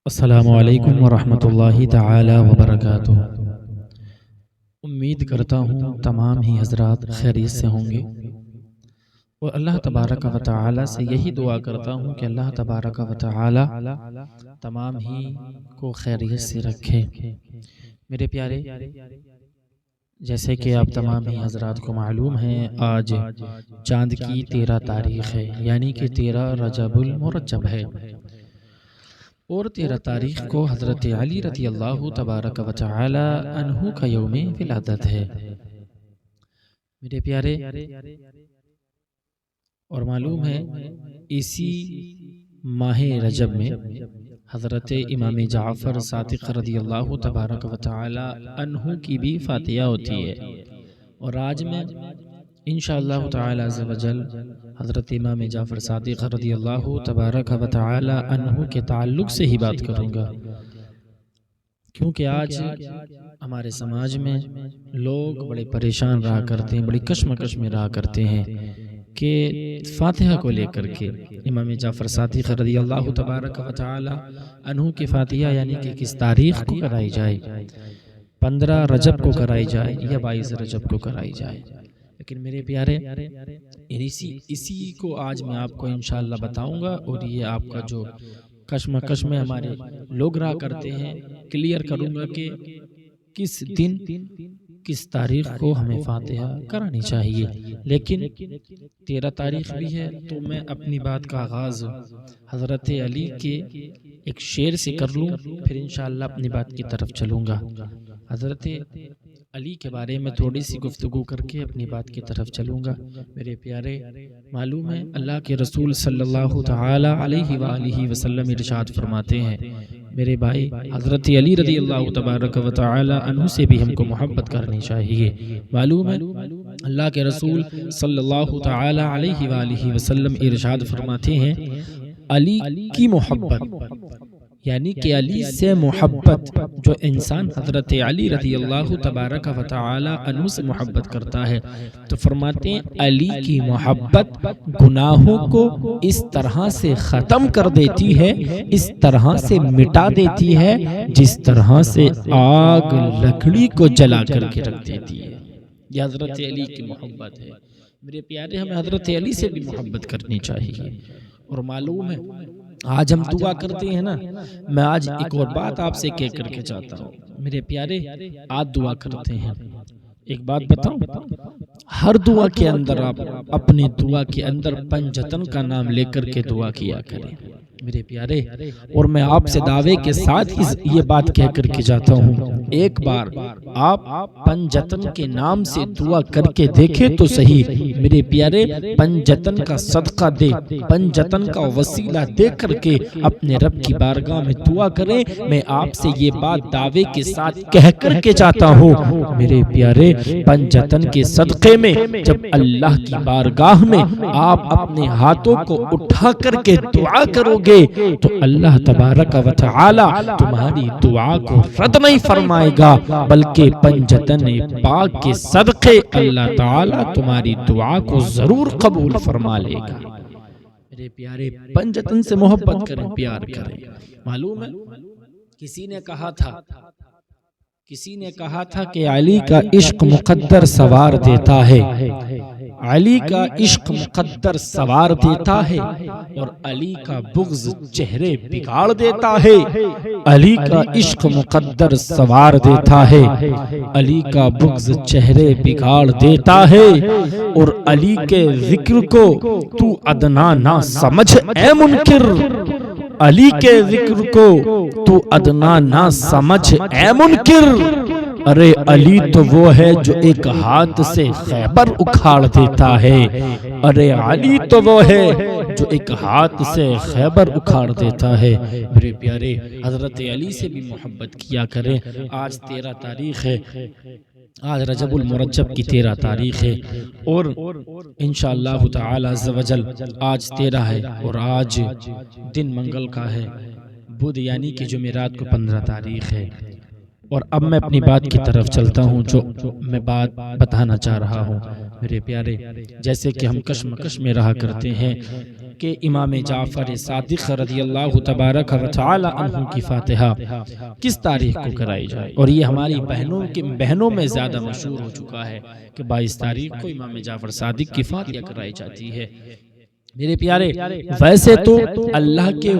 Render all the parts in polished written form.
السلام علیکم ورحمۃ اللہ تعالی وبرکاتہ۔ امید کرتا ہوں تمام ہی حضرات خیریت سے ہوں گے، اور اللہ تبارک و تعالی سے یہی دعا کرتا ہوں کہ اللہ تبارک و تعالی تمام ہی کو خیریت سے رکھے۔ میرے پیارے، جیسے کہ آپ تمام ہی حضرات کو معلوم ہے، آج چاند کی 13 تاریخ ہے، یعنی کہ 13 رجب المرجب ہے، اور 13 تاریخ کو حضرت علی رضی اللہ تبارک و تعالی عنہ کا یوم ولادت ہے۔ میرے پیارے، اور معلوم ہے اسی ماہ رجب میں حضرت امام جعفر صادق رضی اللہ تبارک و تعالی عنہ کی بھی فاتحہ ہوتی ہے، اور آج میں انشاءاللہ تعالی عز و جل حضرت امام جعفر صادق رضی اللہ تبارک و تعالی عنہ کے تعلق سے ہی بات کروں گا، کیونکہ آج ہمارے سماج میں لوگ بڑے پریشان رہا کرتے ہیں، بڑی کشمکش میں رہا کرتے ہیں کہ فاتحہ کو لے کر کے امام جعفر صادق رضی اللہ تبارک و تعالی عنہ کی فاتحہ یعنی کہ کس تاریخ کو کرائی جائے، 15 رجب کو کرائی جائے یا 22 رجب کو کرائی جائے۔ لیکن میرے پیارے، اسی کو آج میں آپ کو انشاءاللہ بتاؤں گا، اور یہ آپ کا جو کشمکش میں ہمارے لوگ رہا کرتے ہیں کلیئر کروں گا کہ کس دن کس تاریخ کو ہمیں فاتحہ کرانی چاہیے۔ لیکن 13 تاریخ بھی ہے تو میں اپنی بات کا آغاز حضرت علی کے ایک شعر سے کر لوں، پھر انشاءاللہ اپنی بات کی طرف چلوں گا۔ حضرت علی کے بارے میں تھوڑی سی گفتگو کر کے اپنی بات کی طرف چلوں گا۔ میرے پیارے، معلوم ہے اللہ کے رسول صلی اللہ تعالی علیہ وآلہ وسلم ارشاد فرماتے ہیں، میرے بھائی حضرت علی رضی اللہ تبارک و تعالی عنہ سے بھی ہم کو محبت کرنی چاہیے۔ معلوم ہے اللہ کے رسول صلی اللہ تعالی علیہ وآلہ وسلم ارشاد فرماتے ہیں، علی کی محبت یعنی کہ علی سے محبت، جو انسان حضرت علی رضی اللہ تبارک و تعالی عنہ سے محبت کرتا ہے تو فرماتے ہیں علی کی محبت گناہوں کو اس طرح سے ختم کر دیتی ہے، اس طرح سے مٹا دیتی ہے جس طرح سے آگ لکڑی کو جلا کر کے رکھ دیتی ہے۔ یہ حضرت علی کی محبت ہے۔ میرے پیارے، ہمیں حضرت علی سے بھی محبت کرنی چاہیے۔ اور معلوم ہے آج ہم دعا کرتے ہیں نا، میں آج ایک اور بات آپ سے کہہ کر کے چاہتا ہوں، میرے پیارے آج دعا کرتے ہیں، ایک بات بتاؤں، ہر دعا کے اندر آپ اپنے دعا کے اندر پنجتن کا نام لے کر کے دعا کیا کریں میرے پیارے۔ اور میں آپ سے دعوے کے ساتھ ہی یہ بات کہہ کر کے جاتا ہوں، ایک بار آپ پنجتن کے نام سے دعا کر کے دیکھیں تو صحیح میرے پیارے، پنجتن کا صدقہ دے، پنجتن کا وسیلہ دے کر کے اپنے رب کی بارگاہ میں دعا کریں۔ میں آپ سے یہ بات دعوے کے ساتھ کہہ کر کے جاتا ہوں میرے پیارے، پنجتن کے صدقے میں جب اللہ کی بارگاہ میں آپ اپنے ہاتھوں کو اٹھا کر کے دعا کرو گے تو اللہ تبارک و تعالی تمہاری دعا کو رد نہیں فرمائے گا، بلکہ پنجتن پاک کے صدقے اللہ تعالی تمہاری دعا کو ضرور قبول فرما لے گا۔ میرے پیارے، پنجتن سے محبت کریں، پیار کریں۔ معلوم ہے کسی نے کہا تھا کہ علی کا عشق مقدر سوار دیتا ہے، علی کا عشق مقدر سوار دیتا ہے، اور علی کا بغض چہرے بگاڑ دیتا ہے۔ علی کا عشق مقدر سوار دیتا ہے، علی کا بغض چہرے بگاڑ دیتا ہے، اور علی کے ذکر کو تو ادنا نہ سمجھ اے منکر، علی کے ذکر کو تو ادنا نہ سمجھ اے منکر۔ ارے علی تو وہ ہے جو ایک ہاتھ سے خیبر اکھاڑ دیتا ہے، ارے علی تو وہ ہے جو ایک ہاتھ سے خیبر اکھاڑ دیتا ہے۔ میرے پیارے، حضرت علی سے بھی محبت کیا کریں۔ آج 13 تاریخ ہے، آج رجب المرجب کی 13 تاریخ ہے، اور انشاءاللہ تعالی عز و جل آج 13 ہے، اور آج دن منگل کا ہے، بدھ یعنی کہ جمعرات کو 15 تاریخ ہے۔ اور اب میں اپنی بات کی طرف چلتا ہوں، جو میں بات بتانا چاہ رہا ہوں میرے پیارے، جیسے کہ ہم کشمکش میں رہا کرتے ہیں کہ امام جعفر صادق رضی اللہ تبارک و تعالی عنہ کی فاتحہ کس تاریخ کو کرائی جائے. اور یہ ہماری بہنوں میں زیادہ مشہور ہو چکا ہے کہ 22 تاریخ کو امام جعفر صادق کی فاتحہ کرائی جاتی ہے. میرے پیارے، ویسے تو اللہ کے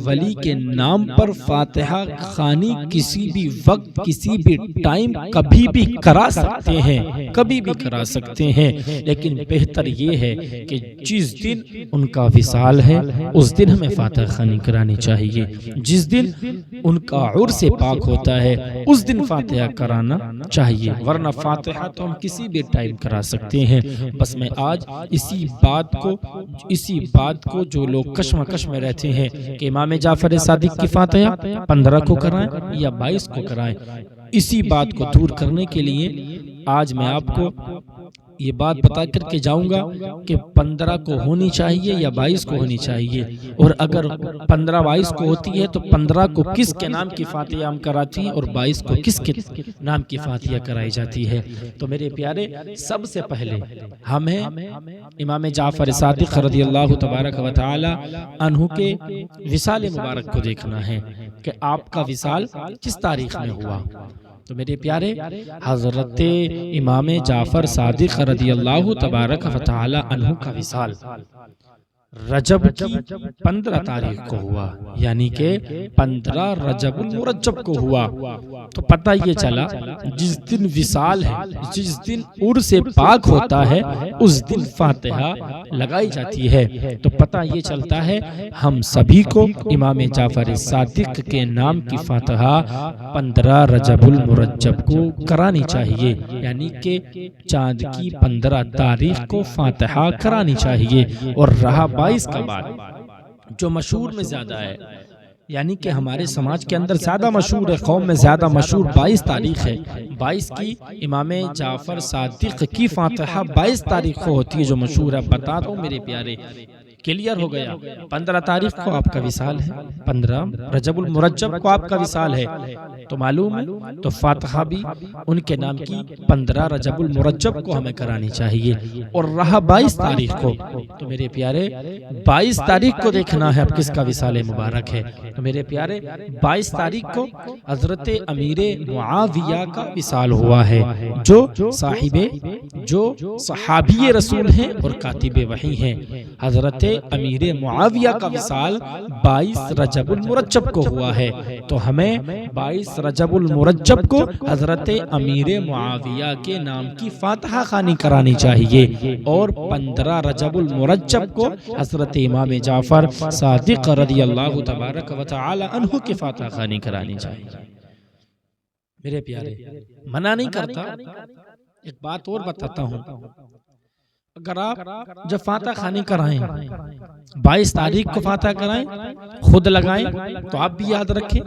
ولی کے نام پر فاتحہ خوانی کسی بھی وقت، کسی بھی ٹائم، کبھی بھی کرا سکتے ہیں، لیکن بہتر یہ ہے کہ جس دن ان کا وصال ہے اس دن ہمیں فاتحہ خوانی کرانی چاہیے. جس دن ان کا عرس پاک ہوتا ہے اس دن فاتحہ کرانا چاہیے، ورنہ فاتحہ تو ہم کسی بھی ٹائم کرا سکتے ہیں. بس میں آج اسی بات کو جو لوگ کشمکش میں رہتے ہیں کہ امام جعفر صادق کی فاتحہ 15 کو کرائیں یا 22 کو کرائیں، اسی بات کو دور کرنے کے لیے آج میں آپ کو یہ بات بتا کر کے جاؤں گا کہ 15 کو ہونی چاہیے یا 22 کو ہونی چاہیے، اور اگر 15 22 کو ہوتی ہے تو 15 کو کس کے نام کی فاتحہ ہم کراتی ہیں اور 22 کو کس کے نام کی فاتحہ کرائی جاتی ہے. تو میرے پیارے، سب سے پہلے ہمیں امام جعفر صادق رضی اللہ تبارک و تعالی عنہ کے وصال مبارک کو دیکھنا ہے کہ آپ کا وصال کس تاریخ میں ہوا. تو میرے پیارے، حضرت امام جعفر صادق رضی اللہ تبارک و تعالی عنہ کا وصال رجب کی 15 تاریخ کو ہوا، یعنی کہ 15 رجب المرجب کو ہوا. تو پتہ یہ چلا جس دن وصال ہے، جس دن عرس پاک ہوتا ہے، اس دن فاتحہ لگائی جاتی ہے. تو پتہ یہ چلتا ہے ہم سبھی کو امام جعفر صادق کے نام کی فاتحہ 15 رجب المرجب کو کرانی چاہیے، یعنی کہ چاند کی 15 تاریخ کو فاتحہ کرانی چاہیے. اور رہا 22 کا بعد جو مشہور میں زیادہ ہے، یعنی کہ ہمارے سماج کے اندر زیادہ مشہور ہے، قوم میں زیادہ مشہور 22 تاریخ ہے. 22 کی امام جعفر صادق کی فاتحہ 22 تاریخ کو ہوتی ہے جو مشہور ہے. بتا دو میرے پیارے، کلیئر ہو گیا. 15 تاریخ کو آپ کا وصال ہے، 15 رجب المرجب کو آپ کا وصال ہے، تو معلوم ہے تو فاتحہ بھی ان کے نام کی 15 رجب المرجب کو ہمیں کرانی چاہیے. اور رہا 22 تاریخ کو، تو میرے پیارے 22 تاریخ کو دیکھنا ہے اب کس کا وصال مبارک ہے. تو میرے پیارے 22 تاریخ کو حضرت امیر معاویہ کا وصال ہوا ہے، جو صحابی رسول ہیں اور کاتب وحی ہیں. حضرت امیر معاویہ کا وصال 22 رجب المرجب کو ہوا ہے. تو ہمیں 22 رجب المرجب کو حضرت امیر معاویہ کے نام کی فاتحہ خوانی کرانی چاہیے، اور 15 رجب المرجب کو حضرت امام جعفر صادق رضی اللہ تبارک و تعالی عنہ کی فاتحہ خوانی کرانی چاہیے. میرے پیارے، منع نہیں کرتا، ایک بات اور بتاتا ہوں. اگر آپ جب فاتحہ خوانی کرائیں، 22 تاریخ کو فاتحہ کرائیں، خود لگائیں، تو آپ بھی یاد رکھیں،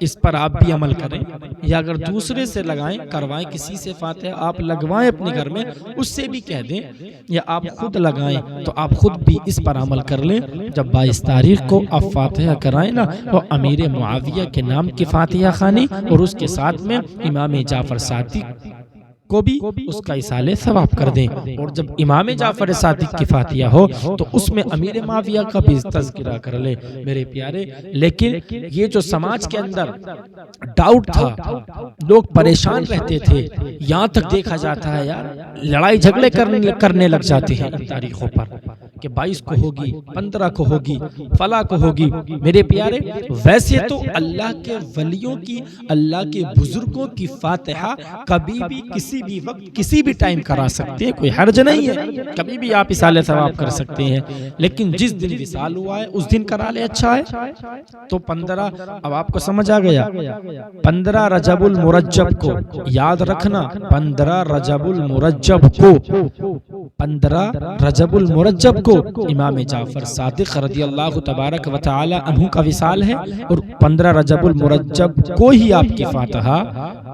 اس پر آپ بھی عمل کریں. یا اگر دوسرے سے لگائیں، کروائیں، کسی سے فاتحہ آپ لگوائیں اپنے گھر میں، اس سے بھی کہہ دیں، یا آپ خود لگائیں تو آپ خود بھی اس پر عمل کر لیں. جب 22 تاریخ کو آپ فاتحہ کرائیں نا، تو امیر معاویہ کے نام کی فاتحہ خوانی اور اس کے ساتھ میں امام جعفر صادق کو بھی اس کا ایصال ثواب کر دیں. اور جب امام جعفر صادق کی فاتحہ ہو تو اس میں امیر معاویہ کا بھی تذکرہ کر لیں. میرے پیارے، لیکن یہ جو سماج کے اندر ڈاؤٹ تھا، لوگ پریشان رہتے تھے، یہاں تک دیکھا جاتا ہے یار لڑائی جھگڑے کرنے لگ جاتے ہیں ان تاریخوں پر کہ 22 کو ہوگی، 15 کو ہوگی، فلاں کو ہوگی. میرے پیارے، ویسے تو اللہ کے ولیوں کی، اللہ کے بزرگوں کی فاتحہ کبھی بھی کسی بھی وقت کسی بھی ٹائم کرا سکتے ہیں، کوئی حرج نہیں ہے، کبھی بھی آپ ایصال ثواب کر سکتے ہیں. لیکن جس دن وصال ہوا ہے اس دن کرا لے، اچھا ہے. تو 15، اب آپ کو سمجھ آ گیا، 15 رجب المرجب کو یاد رکھنا، 15 رجب المرجب کو، 15 رجب المرجب کو امام جعفر صادق رضی اللہ تبارک و تعالی عنہ کا وصال ہے، اور 15 رجب المرجب کو ہی آپ کی فاتحہ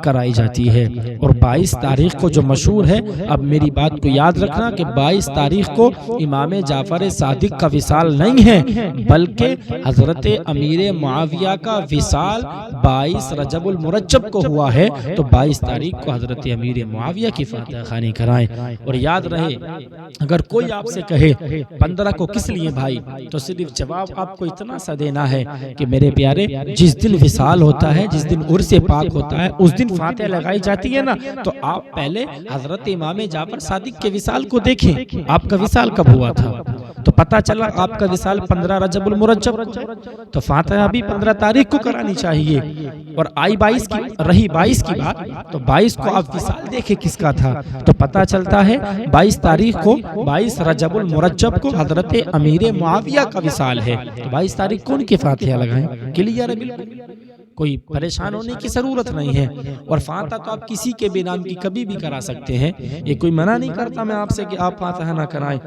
کرائی جاتی ہے. اور 22 تاریخ کو جو مشہور ہے، اب میری بات کو یاد رکھنا کہ 22 تاریخ کو امام جعفر صادق کا وصال نہیں ہے، بلکہ حضرت امیر معاویہ کا وصال 22 رجب المرجب کو ہوا ہے. تو 22 تاریخ کو حضرت امیر معاویہ کی فاتحہ خوانی کرائیں. اور یاد رہے، اگر کوئی آپ سے کہے 15 کو کس لیے بھائی؟ تو صرف جواب آپ کو اتنا سا دینا ہے کہ میرے پیارے جس دن وصال ہوتا ہے، جس دن عرس پاک ہوتا ہے، اس دن فاتحہ لگائی جاتی ہے نا، تو آپ پہلے حضرت امام جعفر صادق کے وصال کو دیکھیں، آپ کا وصال کب ہوا تھا؟ تو پتا چلا آپ کا وصال 15 رجب المرجب، تو فاتحہ بھی 15 تاریخ کو کرانی چاہیے۔ اور آئی 22 کی رہی 22 کی بات، تو 22 کو آپ وصال دیکھیں کس کا تھا، تو پتا چلتا ہے 22 تاریخ کو 22 رجب المرجب کو حضرت امیر معاویہ کا وصال ہے، تو 22 تاریخ کو ان کے فاتحہ لگائیں۔ کلیئر ہے بالکل، کوئی پریشان ہونے کی ضرورت نہیں ہے۔ اور فاتحہ تو آپ کسی کے بھی نام کی کبھی بھی کرا سکتے ہیں، یہ کوئی منع نہیں کرتا میں آپ سے کہ آپ فاتحہ نہ کرائیں۔